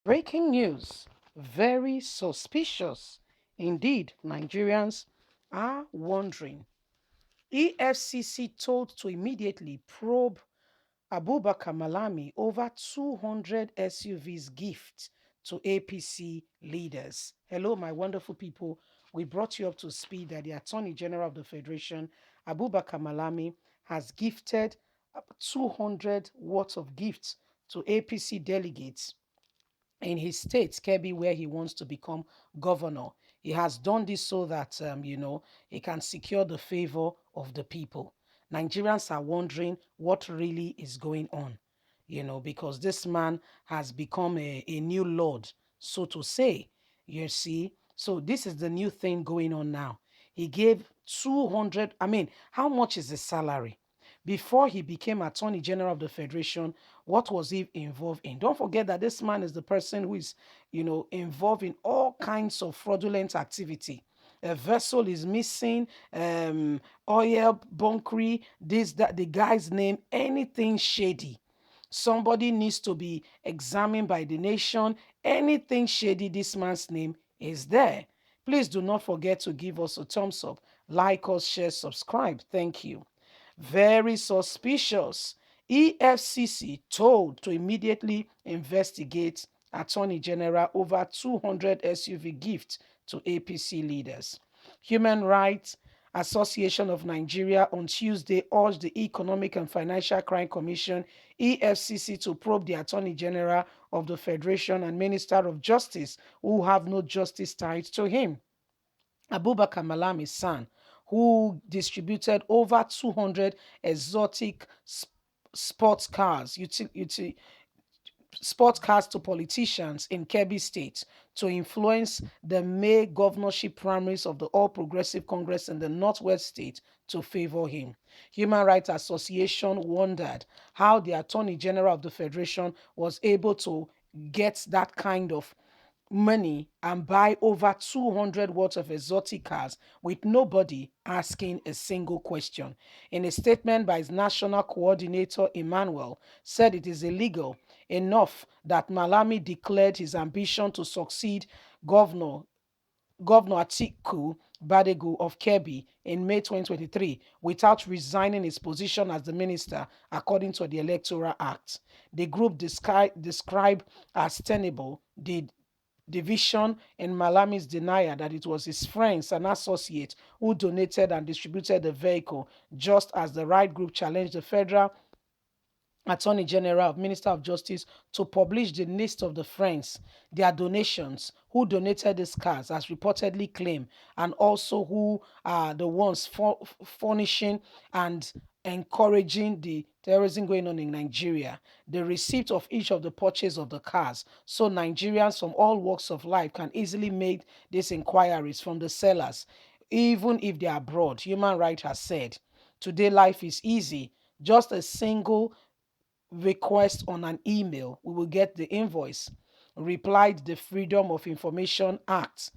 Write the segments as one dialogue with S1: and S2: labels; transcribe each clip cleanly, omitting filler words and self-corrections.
S1: Breaking news. Very suspicious. Indeed, Nigerians are wondering. EFCC told to immediately probe Abubakar Malami over 200 SUVs gift to APC leaders. Hello, my wonderful people. We brought you up to speed that the Attorney General of the Federation, Abubakar Malami, has gifted 200 worth of gifts to APC delegates in his state, Kebbi, where he wants to become governor. He has done this so that, he can secure the favor of the people. Nigerians are wondering what really is going on, because this man has become a new lord, so to say. You see, so this is the new thing going on now. He gave 200, I mean, how much is his salary? Before he became Attorney General of the Federation, what was he involved in? Don't forget that this man is the person who is, involved in all kinds of fraudulent activity. A vessel is missing, oil, bunkery, this, that, the guy's name, anything shady. Somebody needs to be examined by the nation. Anything shady, this man's name is there. Please do not forget to give us a thumbs up, like us, share, subscribe. Thank you. Very suspicious. EFCC told to immediately investigate Attorney General over 200 SUV gifts to APC leaders. Human Rights Association of Nigeria on Tuesday urged the Economic and Financial Crime Commission EFCC to probe the Attorney General of the Federation and Minister of Justice who have no justice tied to him. Abubakar Malami's son, who distributed over 200 exotic sports cars, sports cars to politicians in Kebbi State to influence the May governorship primaries of the All Progressive Congress in the Northwest State to favor him. Human Rights Association wondered how the Attorney General of the Federation was able to get that kind of money and buy over 200 worth of exotic cars with nobody asking a single question. In a statement by his national coordinator, Emmanuel, said it is illegal enough that Malami declared his ambition to succeed Governor Governor Atiku Badegu of Kebbi in May 2023 without resigning his position as the minister, according to the Electoral Act. The group described as tenable the division in Malami's denial that it was his friends and associates who donated and distributed the vehicle, just as the right group challenged the federal Attorney General, Minister of Justice, to publish the list of the friends, their donations, who donated these cars, as reportedly claimed, and also who are the ones furnishing and encouraging the terrorism going on in Nigeria, the receipt of each of the purchase of the cars, so Nigerians from all walks of life can easily make these inquiries from the sellers, even if they are abroad. Human Rights has said, today life is easy. Just a single request on an email, we will get the invoice, replied the Freedom of Information Act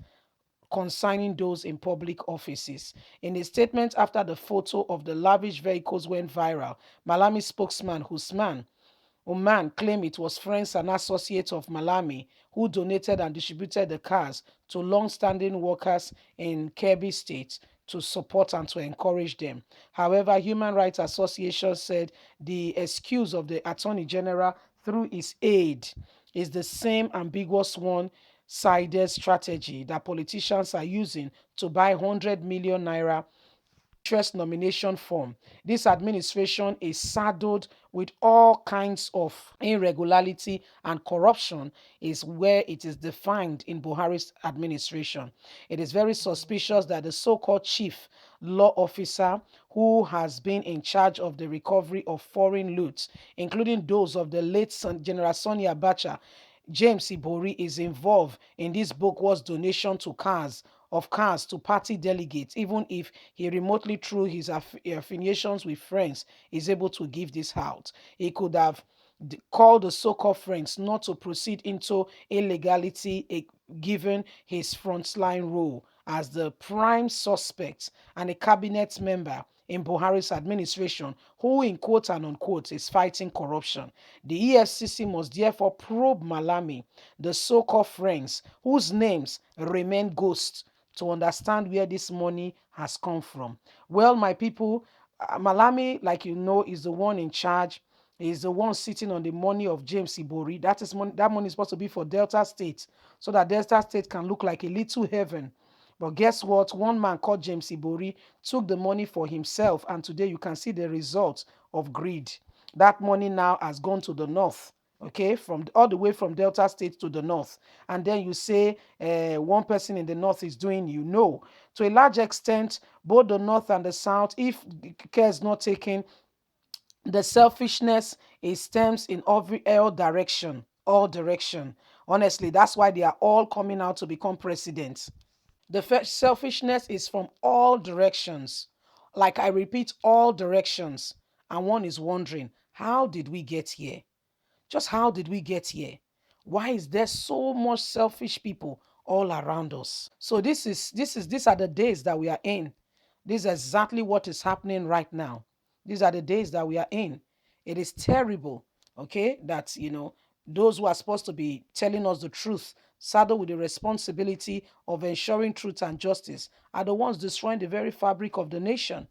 S1: concerning those in public offices. In a statement after the photo of the lavish vehicles went viral, Malami spokesman Usman Oman claimed it was friends and associates of Malami who donated and distributed the cars to long-standing workers in Kebbi State to support and to encourage them. However, Human Rights Association said the excuse of the Attorney General through his aide is the same ambiguous one-sided strategy that politicians are using to buy 100 million naira interest nomination form. This administration is saddled with all kinds of irregularity and corruption is where it is defined in Buhari's administration. It is very suspicious that the so-called chief law officer who has been in charge of the recovery of foreign loot, including those of the late General Sonia Abacha, James Ibori, is involved in this bookworth donation to cars to party delegates, even if he remotely through his affiliations with friends is able to give this out. He could have called the so-called friends not to proceed into illegality given his frontline role as the prime suspect and a cabinet member in Buhari's administration who, in quote and unquote, is fighting corruption. The EFCC must therefore probe Malami, the so-called friends whose names remain ghosts, to understand where this money has come from. Well, my people, Malami, like you know, is the one in charge. Is the one sitting on the money of James Ibori. That is money. That money is supposed to be for Delta State, so that Delta State can look like a little heaven. But guess what? One man called James Ibori took the money for himself, and today you can see the result of greed. That money now has gone to the north, okay, from all the way from Delta State to the north. And then you say one person in the north is doing, you know, to a large extent, both the north and the south, if care is not taken, the selfishness it stems in every all direction, all direction. Honestly, that's why they are all coming out to become presidents. The selfishness is from all directions. Like I repeat, all directions. And one is wondering, how did we get here? Just how did we get here? Why is there so much selfish people all around us? So these are the days that we are in. This is exactly what is happening right now. These are the days that we are in. It is terrible, okay, that those who are supposed to be telling us the truth, saddled with the responsibility of ensuring truth and justice, are the ones destroying the very fabric of the nation.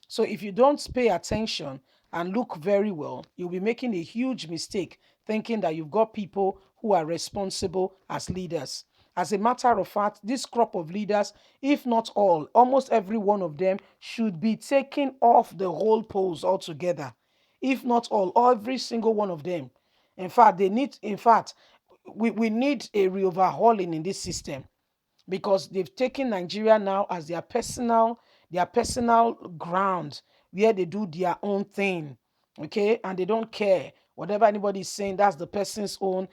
S1: So if you don't pay attention and look very well, you'll be making a huge mistake thinking that you've got people who are responsible as leaders. As a matter of fact, this crop of leaders, if not all, almost every one of them should be taken off the whole polls altogether. If not all, every single one of them. In fact, we need a re-overhauling in this system because they've taken Nigeria now as their personal ground where they do their own thing, okay, and they don't care whatever anybody is saying. That's the person's own,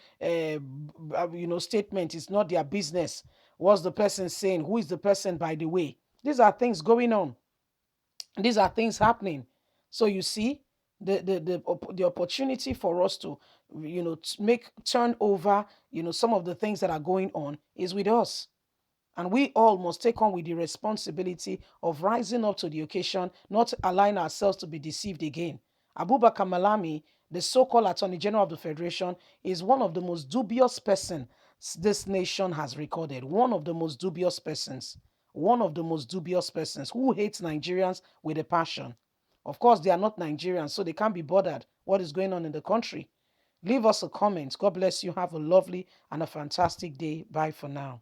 S1: statement. It's not their business. What's the person saying? Who is the person? By the way, these are things going on. These are things happening. So you see, the opportunity for us to, make turn over, some of the things that are going on is with us. And we all must take on with the responsibility of rising up to the occasion, not allowing ourselves to be deceived again. Abubakar Malami, the so-called Attorney General of the Federation, is one of the most dubious persons this nation has recorded. One of the most dubious persons. One of the most dubious persons who hates Nigerians with a passion. Of course, they are not Nigerians, so they can't be bothered what is going on in the country. Leave us a comment. God bless you. Have a lovely and a fantastic day. Bye for now.